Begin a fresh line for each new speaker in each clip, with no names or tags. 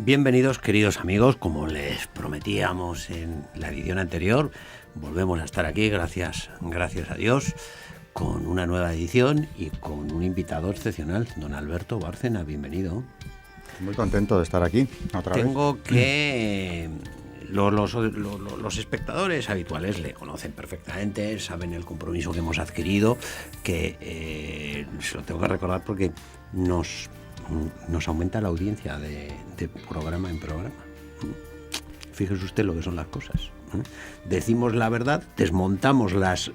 Bienvenidos, queridos amigos, como les prometíamos en la edición anterior, volvemos a estar aquí, gracias a Dios, con una nueva edición y con un invitado excepcional, don Alberto Bárcena, bienvenido.
Muy contento de estar aquí otra vez.
Tengo que... Los espectadores habituales le conocen perfectamente, saben el compromiso que hemos adquirido, que se lo tengo que recordar porque nos aumenta la audiencia de programa en programa. Fíjese usted lo que son las cosas. Decimos la verdad, desmontamos las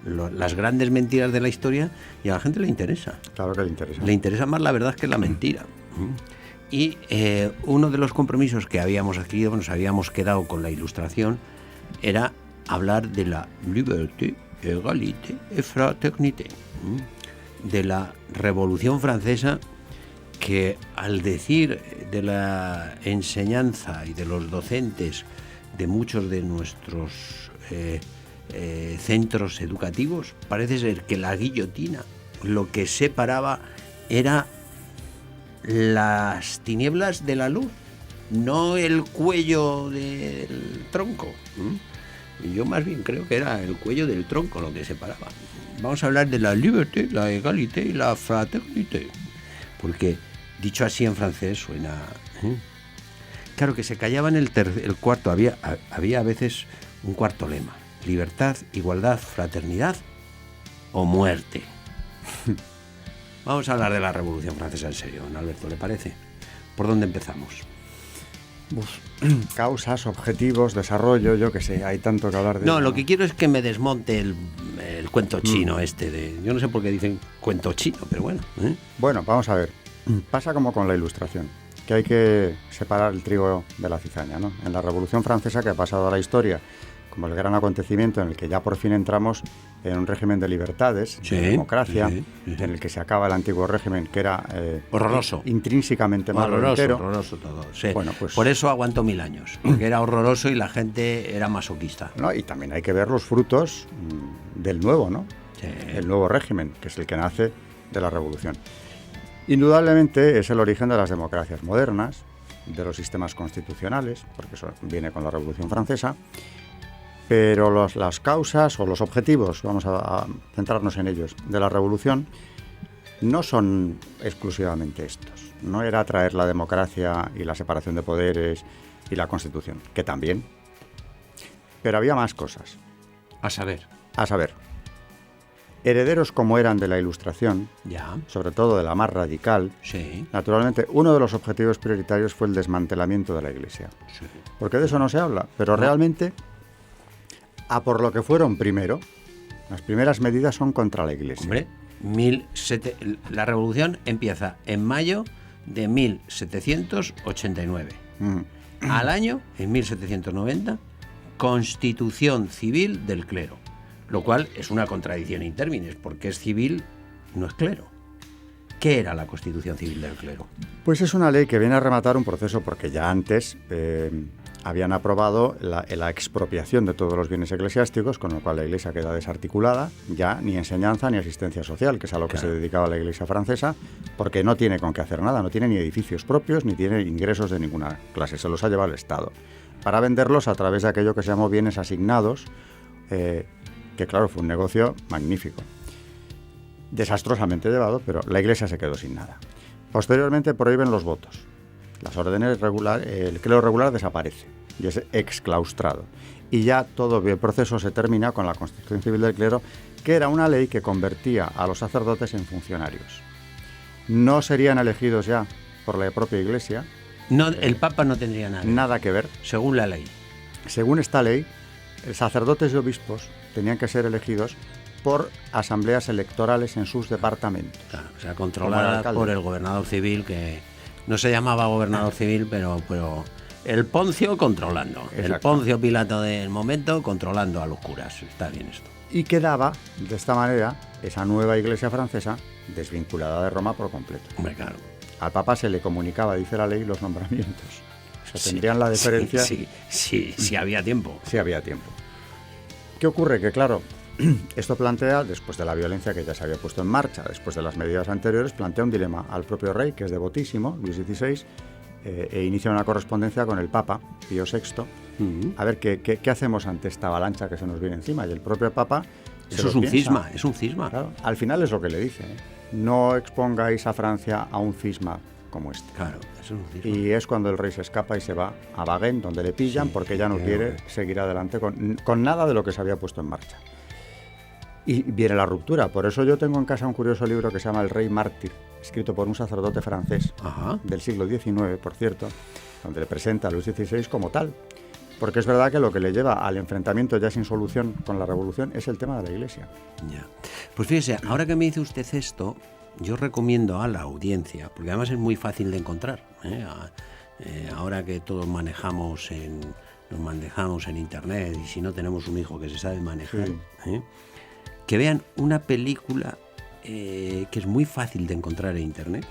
grandes mentiras de la historia y a la gente le interesa.
Claro que le interesa.
Le interesa más la verdad que la mentira. Y uno de los compromisos que habíamos adquirido, nos habíamos quedado con la Ilustración, era hablar de la liberté, égalité et fraternité, de la Revolución Francesa, que al decir de la enseñanza y de los docentes de muchos de nuestros centros educativos, parece ser que la guillotina lo que separaba era las tinieblas de la luz, no el cuello del tronco. Y yo más bien creo que era el cuello del tronco lo que separaba. Vamos a hablar de la liberté, la égalité y la fraternité, porque dicho así en francés suena... Claro que se callaba en el cuarto, había a veces un cuarto lema: libertad, igualdad, fraternidad o muerte. Vamos a hablar de la Revolución Francesa en serio, don Alberto, ¿le parece? ¿Por dónde empezamos?
Causas, objetivos, desarrollo, yo qué sé, hay tanto que hablar de...
No, lo que quiero es que me desmonte el cuento chino yo no sé por qué dicen cuento chino, pero bueno.
Bueno, vamos a ver. Pasa como con la Ilustración, que hay que separar el trigo de la cizaña, ¿no? En la Revolución Francesa, que ha pasado a la historia como el gran acontecimiento en el que ya por fin entramos en un régimen de libertades, de democracia, en el que se acaba el antiguo régimen, que era
horroroso,
intrínsecamente malo,
horroroso todo. Sí. Bueno, pues, por eso aguantó 1000 años, porque era horroroso y la gente era masoquista.
No, y también hay que ver los frutos del nuevo, ¿no? Sí. El nuevo régimen, que es el que nace de la revolución. Indudablemente es el origen de las democracias modernas, de los sistemas constitucionales, porque eso viene con la Revolución Francesa. Pero las causas o los objetivos, vamos a centrarnos en ellos, de la revolución, no son exclusivamente estos. No era traer la democracia y la separación de poderes y la Constitución, que también. Pero había más cosas.
A saber.
Herederos como eran de la Ilustración, sobre todo de la más radical, naturalmente uno de los objetivos prioritarios fue el desmantelamiento de la Iglesia. Sí. Porque de eso no se habla, pero realmente... A por lo que fueron primero, las primeras medidas son contra la Iglesia.
Hombre, la revolución empieza en mayo de 1789. Al año, en 1790, Constitución Civil del Clero, lo cual es una contradicción in terminis, porque es civil, no es clero. ¿Qué era la Constitución Civil del Clero?
Pues es una ley que viene a rematar un proceso, porque ya antes... habían aprobado la expropiación de todos los bienes eclesiásticos, con lo cual la Iglesia queda desarticulada, ya ni enseñanza ni asistencia social, que es a lo que se dedicaba la Iglesia francesa, porque no tiene con qué hacer nada, no tiene ni edificios propios, ni tiene ingresos de ninguna clase, se los ha llevado el Estado, para venderlos a través de aquello que se llamó bienes asignados, que claro, fue un negocio magnífico, desastrosamente llevado, pero la Iglesia se quedó sin nada. Posteriormente prohíben los votos. Las órdenes regulares, el clero regular desaparece y es exclaustrado. Y ya todo el proceso se termina con la Constitución Civil del Clero, que era una ley que convertía a los sacerdotes en funcionarios. No serían elegidos ya por la propia Iglesia.
No, el Papa no tendría
nada que ver.
Según la ley.
Según esta ley, sacerdotes y obispos tenían que ser elegidos por asambleas electorales en sus departamentos.
Claro, o sea, controlada por el gobernador civil, que no se llamaba gobernador civil, pero el Poncio controlando. Exacto. El Poncio Pilato del momento controlando a los curas. Está bien esto.
Y quedaba, de esta manera, esa nueva Iglesia francesa desvinculada de Roma por completo.
Hombre, claro.
Al Papa se le comunicaba, dice la ley, los nombramientos. O sea, tendrían la deferencia...
Sí, había tiempo.
Sí, había tiempo. ¿Qué ocurre? Que, claro, esto plantea, después de la violencia que ya se había puesto en marcha, después de las medidas anteriores, plantea un dilema al propio rey, que es devotísimo, Luis XVI, e inicia una correspondencia con el Papa, Pío VI, a ver qué hacemos ante esta avalancha que se nos viene encima. Y el propio Papa...
Eso es un cisma, es un cisma.
Claro, al final es lo que le dice, ¿eh? No expongáis a Francia a un cisma como este.
Claro, eso es un cisma.
Y es cuando el rey se escapa y se va a Baguén, donde le pillan, porque ya no quiere seguir adelante con nada de lo que se había puesto en marcha. Y viene la ruptura. Por eso yo tengo en casa un curioso libro que se llama El Rey Mártir, escrito por un sacerdote francés del siglo XIX, por cierto, donde le presenta a Luis XVI como tal. Porque es verdad que lo que le lleva al enfrentamiento ya sin solución con la revolución es el tema de la Iglesia.
Ya. Pues fíjese, ahora que me dice usted esto, yo recomiendo a la audiencia, porque además es muy fácil de encontrar, ahora que todos nos manejamos en Internet, y si no tenemos un hijo que se sabe manejar, que vean una película que es muy fácil de encontrar en Internet,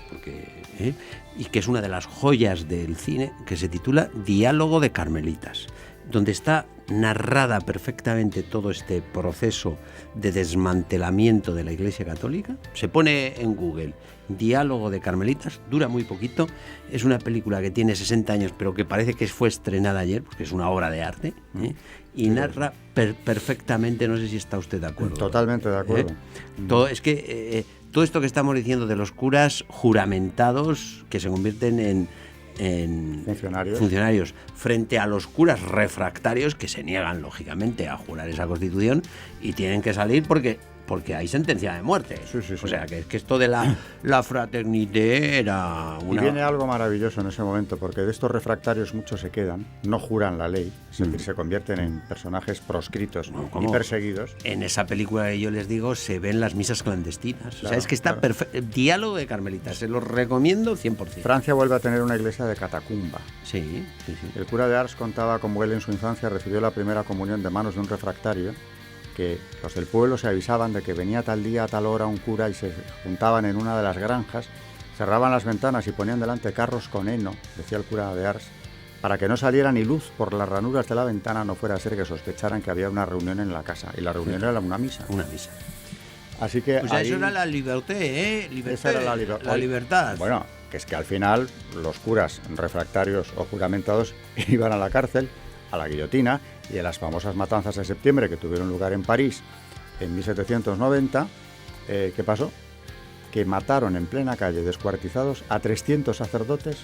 y que es una de las joyas del cine, que se titula Diálogo de Carmelitas, donde está narrada perfectamente todo este proceso de desmantelamiento de la Iglesia Católica. Se pone en Google Diálogo de Carmelitas, dura muy poquito, es una película que tiene 60 años, pero que parece que fue estrenada ayer, porque es una obra de arte, y narra perfectamente, no sé si está usted de acuerdo.
Totalmente de acuerdo.
Todo esto que estamos diciendo de los curas juramentados que se convierten en funcionarios frente a los curas refractarios que se niegan lógicamente a jurar esa Constitución y tienen que salir porque hay sentencia de muerte.
Sí.
O sea, que esto de la fraternité era una...
Y viene algo maravilloso en ese momento, porque de estos refractarios muchos se quedan, no juran la ley, es decir, se convierten en personajes proscritos y perseguidos.
En esa película que yo les digo se ven las misas clandestinas. Claro, o sea, es que está perfecto. Diálogo de Carmelitas, se los recomiendo 100%.
Francia vuelve a tener una iglesia de catacumba.
Sí.
El cura de Ars contaba cómo él en su infancia recibió la primera comunión de manos de un refractario, que los del pueblo se avisaban de que venía tal día a tal hora un cura y se juntaban en una de las granjas, cerraban las ventanas y ponían delante carros con heno, decía el cura de Ars, para que no saliera ni luz por las ranuras de la ventana, no fuera a ser que sospecharan que había una reunión en la casa. Y la reunión era una misa.
Una misa.
Así que
pues ahí, eso era la liberté,
esa era
la libertad.
Bueno, que es que al final los curas refractarios o juramentados iban a la cárcel, a la guillotina, y en las famosas matanzas de septiembre que tuvieron lugar en París en 1790, ¿qué pasó? Que mataron en plena calle, descuartizados, a 300 sacerdotes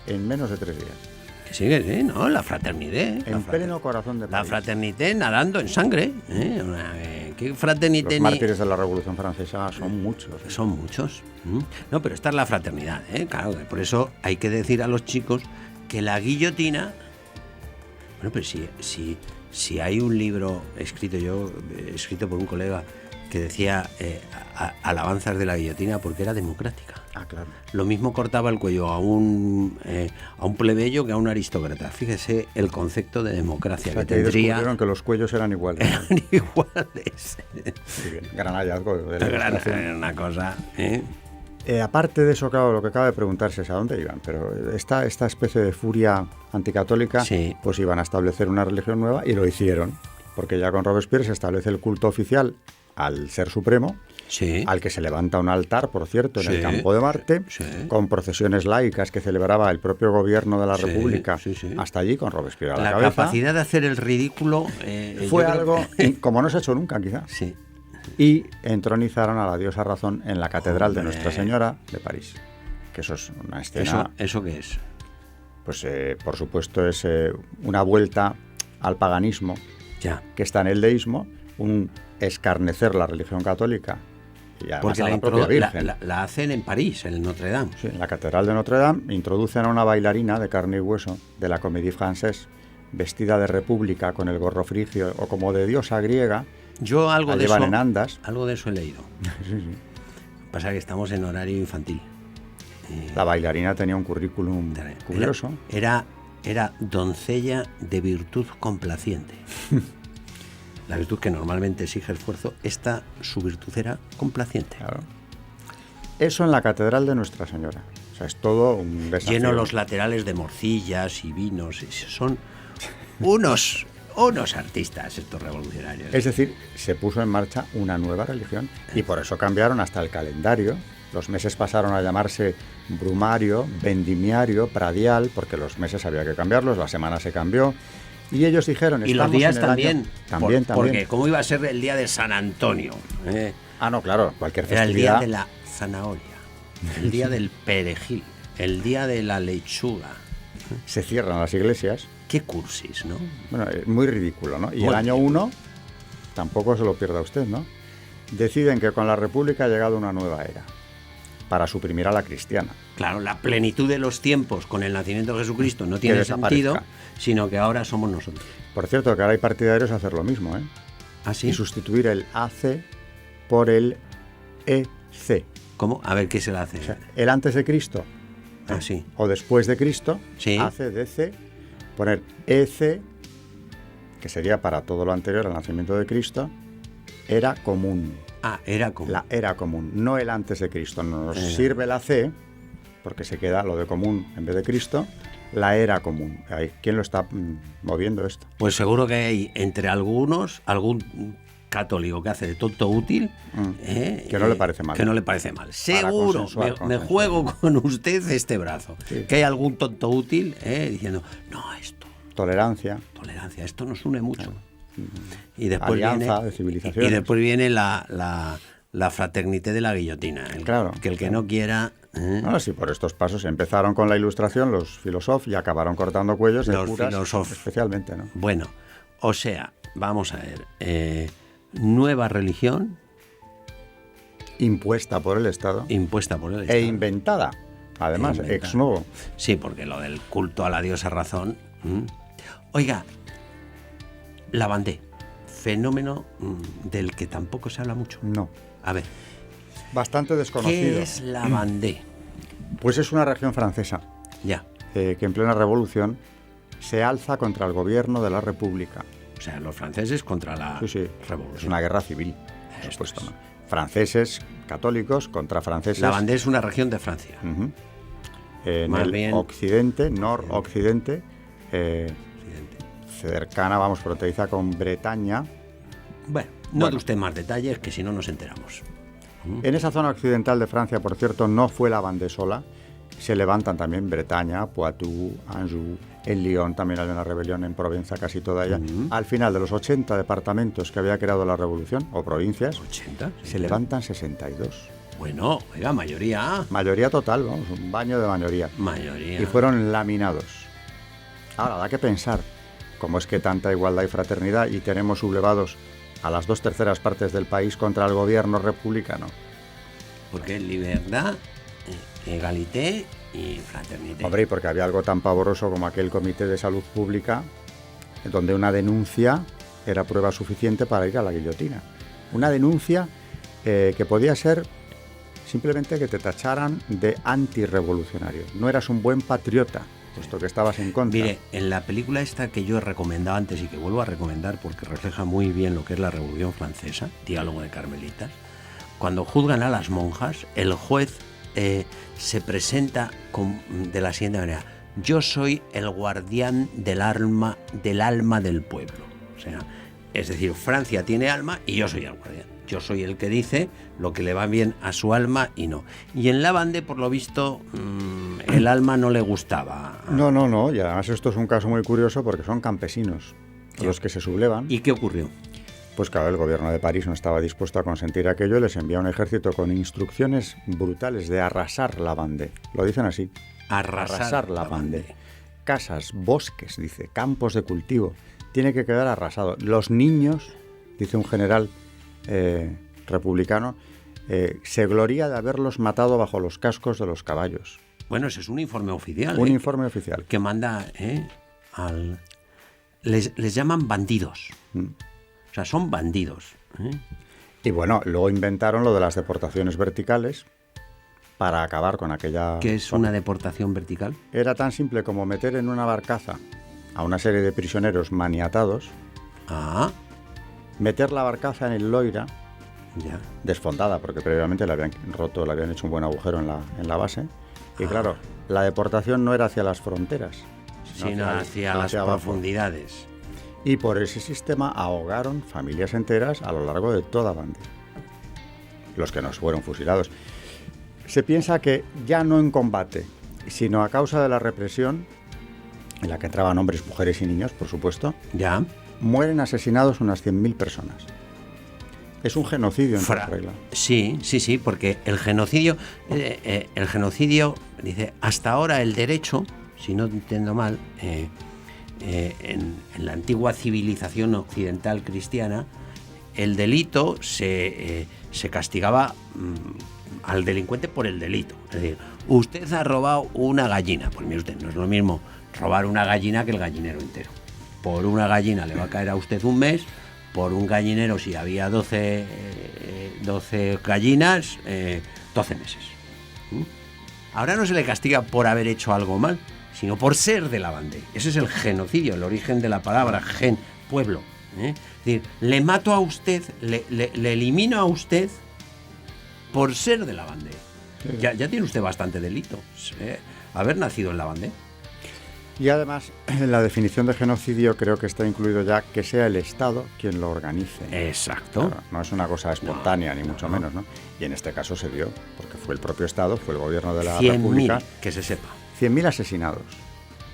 en menos de 3 días.
Que sigue, ¿no? La fraternité.
En pleno corazón de París.
La fraternité nadando en sangre. ¿Qué fraternité?
Los mártires de la Revolución Francesa son muchos.
Son muchos. No, pero esta es la fraternidad, Claro, por eso hay que decir a los chicos que la guillotina... Bueno, pero si hay un libro escrito por un colega que decía alabanzas de la guillotina porque era democrática.
Ah, claro.
Lo mismo cortaba el cuello a un plebeyo que a un aristócrata. Fíjese el concepto de democracia, o sea,
que
tendría.
Descubrieron que los cuellos eran iguales.
Eran iguales.
Sí, gran hallazgo de la
gran una cosa.
Aparte de eso, claro, lo que acaba de preguntarse es a dónde iban, pero esta especie de furia anticatólica, pues iban a establecer una religión nueva y lo hicieron, porque ya con Robespierre se establece el culto oficial al Ser Supremo, al que se levanta un altar, por cierto, en el Campo de Marte, con procesiones laicas que celebraba el propio gobierno de la República, hasta allí con Robespierre a la cabeza.
La capacidad de hacer el ridículo
fue algo como no se ha hecho nunca, quizá.
Sí.
Y entronizaron a la diosa Razón en la Catedral de Nuestra Señora de París. Que eso es una escena...
¿Eso qué es?
Pues, por supuesto, es una vuelta al paganismo que está en el deísmo, un escarnecer la religión católica. Y
porque
la propia Virgen.
La hacen en París, en Notre Dame.
Sí, en la Catedral de Notre Dame introducen a una bailarina de carne y hueso de la Comédie Française, vestida de república con el gorro frigio o como de diosa griega.
Yo algo de
llevan
eso,
en andas.
Algo de eso he leído.
Sí.
Pasa que estamos en horario infantil.
La bailarina tenía un currículum curioso.
Era doncella de virtud complaciente. La virtud que normalmente exige esfuerzo, su virtud era complaciente.
Claro. Eso en la Catedral de Nuestra Señora. O sea, es todo un desafío.
Lleno los laterales de morcillas y vinos. Son unos artistas estos revolucionarios.
Es decir, se puso en marcha una nueva religión y por eso cambiaron hasta el calendario. Los meses pasaron a llamarse brumario, vendimiario, pradial, porque los meses había que cambiarlos, la semana se cambió. Y ellos dijeron...
Y los días también.
También.
Porque ¿cómo iba a ser el día de San Antonio?
Ah, no, claro, cualquier
Era
festividad...
el día de la zanahoria, el día del perejil, el día de la lechuga.
Se cierran las iglesias.
Qué cursis, ¿no?
Bueno, es muy ridículo, ¿no? Y
Muy
el año 1, tampoco se lo pierda usted, ¿no? Deciden que con la República ha llegado una nueva era, para suprimir a la cristiana.
Claro, la plenitud de los tiempos con el nacimiento de Jesucristo no tiene sentido, sino que ahora somos nosotros.
Por cierto, que ahora hay partidarios a hacer lo mismo, ¿eh?
¿Ah, sí?
Y sustituir el AC por el EC.
¿Cómo? A ver, ¿qué se le hace?
O sea, el antes de Cristo,
sí.
o después de Cristo,
Sí.
AC, DC, poner EC, que sería para todo lo anterior al nacimiento de Cristo, era común.
Ah, era común.
La era común, no el antes de Cristo. Nos sirve la C, porque se queda lo de común en vez de Cristo, la era común. ¿Quién lo está moviendo esto?
Pues seguro que hay entre algunos algún católico que hace de tonto útil
que no le parece mal.
Que no le parece mal. Seguro, me juego con usted este brazo.
Sí.
Que hay algún tonto útil diciendo, no, esto,
Tolerancia,
esto nos une mucho. Y después
alianza
viene,
de civilizaciones.
y después viene la fraternité de la guillotina.
Claro,
Que el que
claro.
no quiera...
No, sí, por estos pasos empezaron con la Ilustración los filósofos y acabaron cortando cuellos de
Los
curas,
filósofos.
especialmente, ¿no?
Bueno, o sea, vamos a ver, nueva religión
Impuesta por el Estado
impuesta por el Estado.
e inventada, además, ex novo.
Sí, porque lo del culto a la diosa razón. Oiga, la bandé, fenómeno del que tampoco se habla mucho.
No,
A ver,
bastante desconocido.
¿qué es la bandé?
Pues es una región francesa
Ya,
que en plena revolución se alza contra el gobierno de la República.
o sea, los franceses contra la
Sí, sí,
revolución.
es una guerra civil, por
Esto
supuesto,
es.
¿no? Franceses, católicos contra franceses.
La bandé es una región de Francia.
Ujú. En
Más
el
bien-
occidente, noroccidente,
Occidente.
cercana, vamos, fronteriza con Bretaña.
Bueno, no de usted más detalles, que si no nos enteramos.
En esa zona occidental de Francia, por cierto, no fue la Vendée sola. Se levantan también Bretaña, Poitou, Anjou, en Lyon también hay una rebelión, en Provenza casi toda ella. Al final de los 80 departamentos que había creado la revolución, o provincias,
80.
se levantan 62.
Bueno, oiga, mayoría.
Mayoría total, vamos, un baño de mayoría.
Mayoría.
Y fueron laminados. Ahora, da que pensar cómo es que tanta igualdad y fraternidad y tenemos sublevados a las 2/3 partes del país contra el gobierno republicano.
Porque libertad, egalité y fraternité.
Hombre, y porque había algo tan pavoroso como aquel Comité de Salud Pública, donde una denuncia era prueba suficiente para ir a la guillotina. Una denuncia que podía ser simplemente que te tacharan de antirrevolucionario. No eras un buen patriota, puesto que estabas en contra.
Mire, en la película esta que yo he recomendado antes y que vuelvo a recomendar porque refleja muy bien lo que es la Revolución Francesa, Diálogo de Carmelitas, cuando juzgan a las monjas, el juez se presenta de la siguiente manera: yo soy el guardián del alma del pueblo. O sea, es decir, Francia tiene alma y yo soy el guardián. Yo soy el que dice lo que le va bien a su alma y no. Y en la Vendée, por lo visto, el alma no le gustaba.
No, y además esto es un caso muy curioso porque son campesinos los que se sublevan.
¿Y qué ocurrió?
Pues claro, el gobierno de París no estaba dispuesto a consentir aquello y les envía un ejército con instrucciones brutales de arrasar la Vendée. Lo dicen así.
Arrasar
la
Vendée.
Vendée. Casas, bosques, dice, campos de cultivo. Tiene que quedar arrasado. Los niños, dice un general republicano, se gloria de haberlos matado bajo los cascos de los caballos.
Bueno, ese es un informe oficial.
Un informe oficial.
Que manda les llaman bandidos. O sea, son bandidos.
Y bueno, luego inventaron lo de las deportaciones verticales para acabar con aquella...
¿Qué es una deportación vertical?
Era tan simple como meter en una barcaza a una serie de prisioneros maniatados,
Ah,
meter la barcaza en el Loira,
ya.
desfondada, porque previamente le habían roto, le habían hecho un buen agujero en la base. Y claro, la deportación no era hacia las fronteras,
Sino hacia las
abajo.
profundidades.
Y por ese sistema ahogaron familias enteras a lo largo de toda Vendée. Los que no fueron fusilados. Se piensa que ya no en combate, sino a causa de la represión, en la que entraban hombres, mujeres y niños, por supuesto,
Ya.
mueren asesinados unas 100.000 personas. Es un genocidio en toda regla.
Sí, porque el genocidio, dice, hasta ahora el derecho, si no entiendo mal, en la antigua civilización occidental cristiana, el delito se castigaba al delincuente por el delito. Es decir, usted ha robado una gallina. Pues mire usted, no es lo mismo robar una gallina que el gallinero entero. Por una gallina le va a caer a usted un mes, por un gallinero, si había 12 gallinas, 12 meses. Ahora no se le castiga por haber hecho algo mal, sino por ser de Lavandé. Ese es el genocidio, el origen de la palabra pueblo. Es decir, le mato a usted, le elimino a usted por ser de Lavandé. Sí. Ya tiene usted bastante delito, haber nacido en Lavandé.
Y además, en la definición de genocidio creo que está incluido ya que sea el Estado quien lo organice.
Exacto.
Claro, no es una cosa espontánea, ni mucho menos, ¿no? Y en este caso se dio, porque fue el propio Estado, fue el gobierno de la República.
100.000, que se sepa.
100.000 asesinados,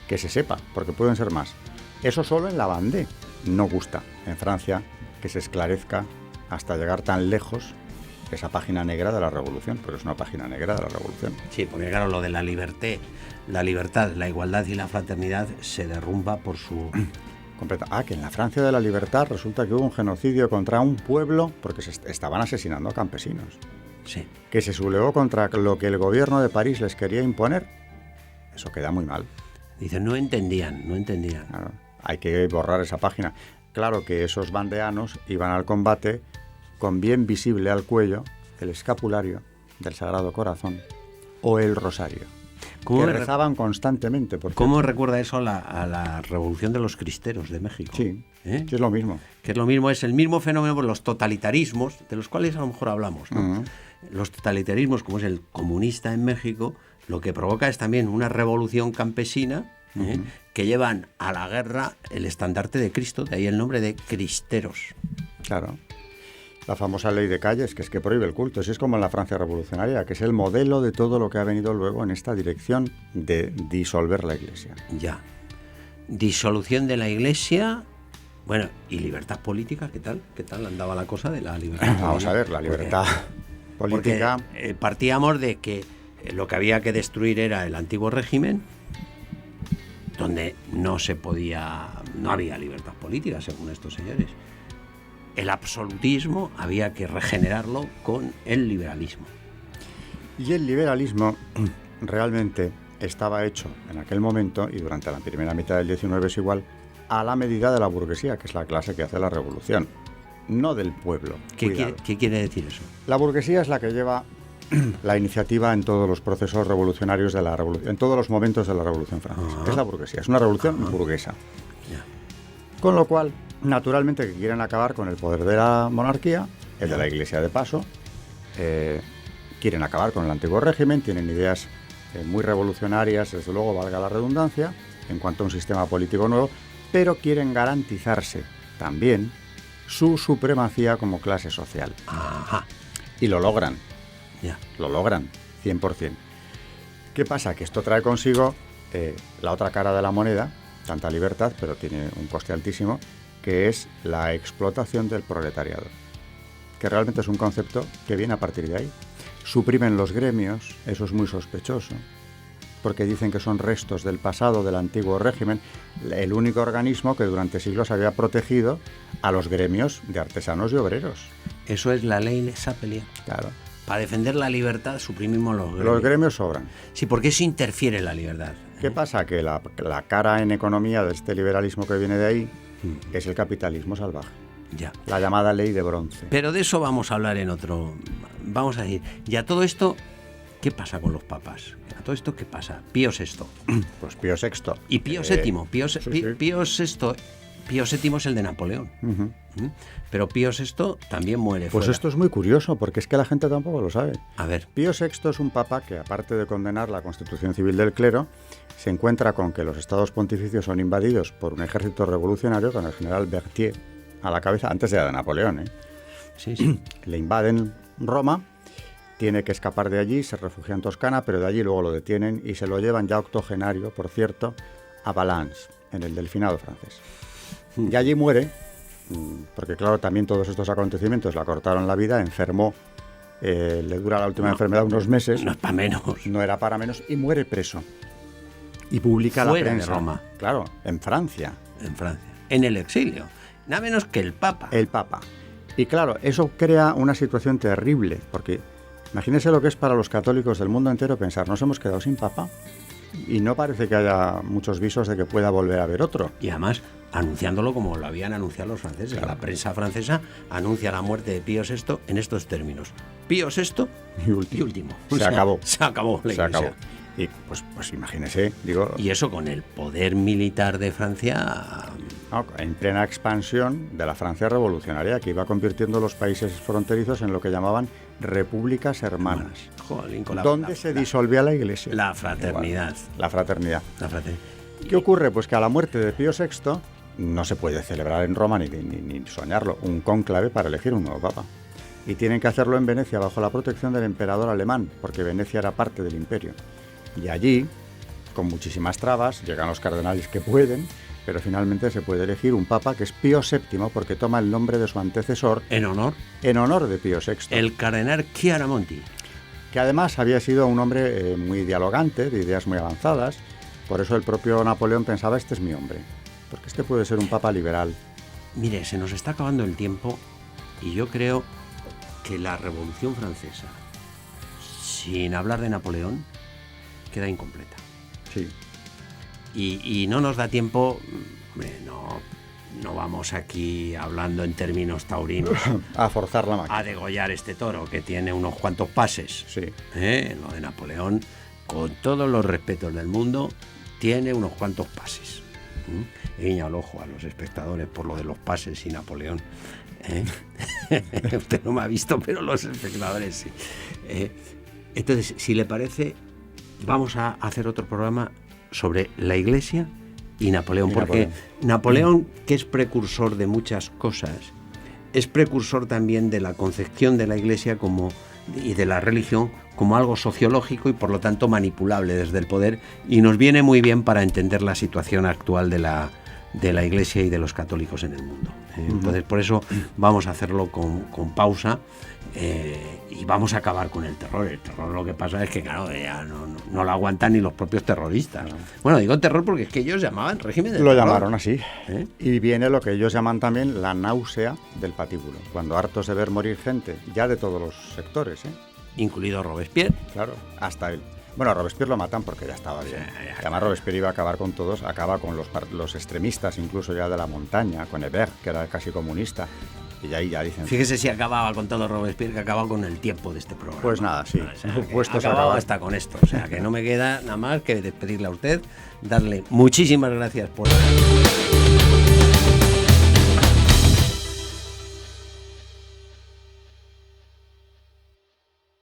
que se sepa, porque pueden ser más. Eso solo en Lavandé no gusta. En Francia, que se esclarezca hasta llegar tan lejos esa página negra de la revolución, pero es una página negra de la revolución.
Sí, porque claro, lo de la libertad, la igualdad y la fraternidad se derrumba por su...
Completa. Que en la Francia de la libertad resulta que hubo un genocidio contra un pueblo porque se estaban asesinando a campesinos.
Sí.
Que se sublevó contra lo que el gobierno de París les quería imponer. Eso queda muy mal.
Dicen, no entendían.
Claro, hay que borrar esa página. Claro que esos vandeanos iban al combate con bien visible al cuello el escapulario del Sagrado Corazón o el rosario, que rezaban constantemente.
¿Cómo recuerda eso a la revolución de los cristeros de México?
Sí, sí, es lo mismo.
Que es lo mismo, es el mismo fenómeno por los totalitarismos, de los cuales a lo mejor hablamos, ¿no? Uh-huh. Los totalitarismos, como es el comunista en México, lo que provoca es también una revolución campesina, uh-huh, que llevan a la guerra el estandarte de Cristo, de ahí el nombre de cristeros.
Claro. La famosa ley de Calles, que es que prohíbe el culto. Así es como en la Francia revolucionaria, que es el modelo de todo lo que ha venido luego en esta dirección de disolver la Iglesia.
Ya. Disolución de la Iglesia, bueno, y libertad política, ¿qué tal? ¿Qué tal andaba la cosa de la libertad política?
Vamos a ver, la libertad política...
Porque partíamos de que lo que había que destruir era el antiguo régimen, donde no había libertad política, según estos señores. El absolutismo había que regenerarlo con el liberalismo.
Y el liberalismo realmente estaba hecho en aquel momento, y durante la primera mitad del XIX es igual, a la medida de la burguesía, que es la clase que hace la revolución, no del pueblo.
¿Qué quiere decir eso?
La burguesía es la que lleva la iniciativa en todos los procesos revolucionarios de la revolución, en todos los momentos de la Revolución Francesa. Uh-huh. Es la burguesía, es una revolución burguesa. Yeah. Con lo cual, naturalmente, que quieren acabar con el poder de la monarquía, el de la Iglesia de paso, quieren acabar con el antiguo régimen, tienen ideas muy revolucionarias, desde luego, valga la redundancia, en cuanto a un sistema político nuevo, pero quieren garantizarse también su supremacía como clase social.
Ajá.
Y lo logran.
Yeah.
Lo logran, 100%. ¿Qué pasa? Que esto trae consigo la otra cara de la moneda, tanta libertad, pero tiene un coste altísimo, que es la explotación del proletariado, que realmente es un concepto que viene a partir de ahí. Suprimen los gremios, eso es muy sospechoso, porque dicen que son restos del pasado del antiguo régimen, el único organismo que durante siglos había protegido a los gremios de artesanos y obreros.
Eso es la ley Sapelier.
Claro.
Para defender la libertad suprimimos los gremios.
Los gremios sobran.
Sí, porque eso interfiere en la libertad.
¿Qué pasa? Que la cara en economía de este liberalismo que viene de ahí es el capitalismo salvaje.
Ya.
La llamada ley de bronce.
Pero de eso vamos a hablar en otro... Vamos a decir, y a todo esto, ¿qué pasa con los papas? ¿A todo esto qué pasa? Pío VI.
Pues Pío VI.
Y Pío VII. Pío
sí.
Pío VII es el de Napoleón. Uh-huh. Pero Pío VI también muere
Pues
fuera.
Esto es muy curioso, porque es que la gente tampoco lo sabe.
A ver.
Pío VI es un papa que, aparte de condenar la constitución civil del clero, se encuentra con que los estados pontificios son invadidos por un ejército revolucionario con el general Berthier a la cabeza, antes de Napoleón.
Sí.
Le invaden Roma, tiene que escapar de allí, se refugia en Toscana, pero de allí luego lo detienen y se lo llevan ya octogenario, por cierto, a Valence, en el Delfinado francés. Y allí muere, porque claro, también todos estos acontecimientos le acortaron la vida, enfermó, le dura la última enfermedad unos meses.
No es para menos.
No era para menos, y muere preso. Y publica
Fuera
la prensa.
de Roma.
Claro, en Francia.
En Francia. En el exilio. Nada menos que el Papa.
El Papa. Y claro, eso crea una situación terrible, porque imagínense lo que es para los católicos del mundo entero pensar, nos hemos quedado sin Papa y no parece que haya muchos visos de que pueda volver a haber otro.
Y además anunciándolo como lo habían anunciado los franceses. Claro. La prensa francesa anuncia la muerte de Pío VI en estos términos. Pío VI y último.
Se acabó.
Se acabó la Iglesia.
Se acabó. Y pues imagínese, digo...
Y eso con el poder militar de Francia...
No, en plena expansión de la Francia revolucionaria, que iba convirtiendo los países fronterizos en lo que llamaban repúblicas hermanas.
Joder,
donde se disolvía la Iglesia.
La fraternidad.
Igual, la fraternidad.
La fraternidad.
¿Qué ocurre? Pues que a la muerte de Pío VI no se puede celebrar en Roma ni soñarlo un cónclave para elegir un nuevo papa. Y tienen que hacerlo en Venecia bajo la protección del emperador alemán, porque Venecia era parte del imperio. Y allí, con muchísimas trabas, llegan los cardenales que pueden, pero finalmente se puede elegir un papa que es Pío VII, porque toma el nombre de su antecesor.
¿En honor?
En honor de Pío VI.
El cardenal Chiaramonti.
Que además había sido un hombre muy dialogante, de ideas muy avanzadas. Por eso el propio Napoleón pensaba, este es mi hombre, porque este puede ser un papa liberal.
Mire, se nos está acabando el tiempo y yo creo que la Revolución Francesa, sin hablar de Napoleón, queda incompleta.
Sí.
Y no nos da tiempo, no vamos aquí hablando en términos taurinos
a forzar la máquina,
a degollar este toro que tiene unos cuantos pases.
Sí.
Lo de Napoleón, con todos los respetos del mundo, tiene unos cuantos pases. He guiñado el ojo a los espectadores por lo de los pases y Napoleón. Usted no me ha visto, pero los espectadores sí. Entonces, si le parece, vamos a hacer otro programa sobre la Iglesia y Napoleón, porque Napoleón, que es precursor de muchas cosas, es precursor también de la concepción de la Iglesia y de la religión como algo sociológico y por lo tanto manipulable desde el poder, y nos viene muy bien para entender la situación actual de la Iglesia y de los católicos en el mundo. Entonces, por eso vamos a hacerlo con pausa y vamos a acabar con el terror. El terror, lo que pasa es que, claro, ya no lo aguantan ni los propios terroristas. Bueno, digo terror porque es que ellos llamaban régimen de terror.
Lo llamaron así. Y viene lo que ellos llaman también la náusea del patíbulo. Cuando hartos de ver morir gente, ya de todos los sectores,
incluido Robespierre.
Claro, hasta él. Bueno, a Robespierre lo matan porque ya estaba bien. Además, Robespierre iba a acabar con todos, acaba con los extremistas, incluso ya de la montaña, con Hébert, que era casi comunista. Y ahí ya dicen...
Fíjese si acababa con todo Robespierre, que acababa con el tiempo de este programa.
Pues nada, sí.
Acababa hasta con esto. O sea, que no me queda nada más que despedirle a usted, darle muchísimas gracias por...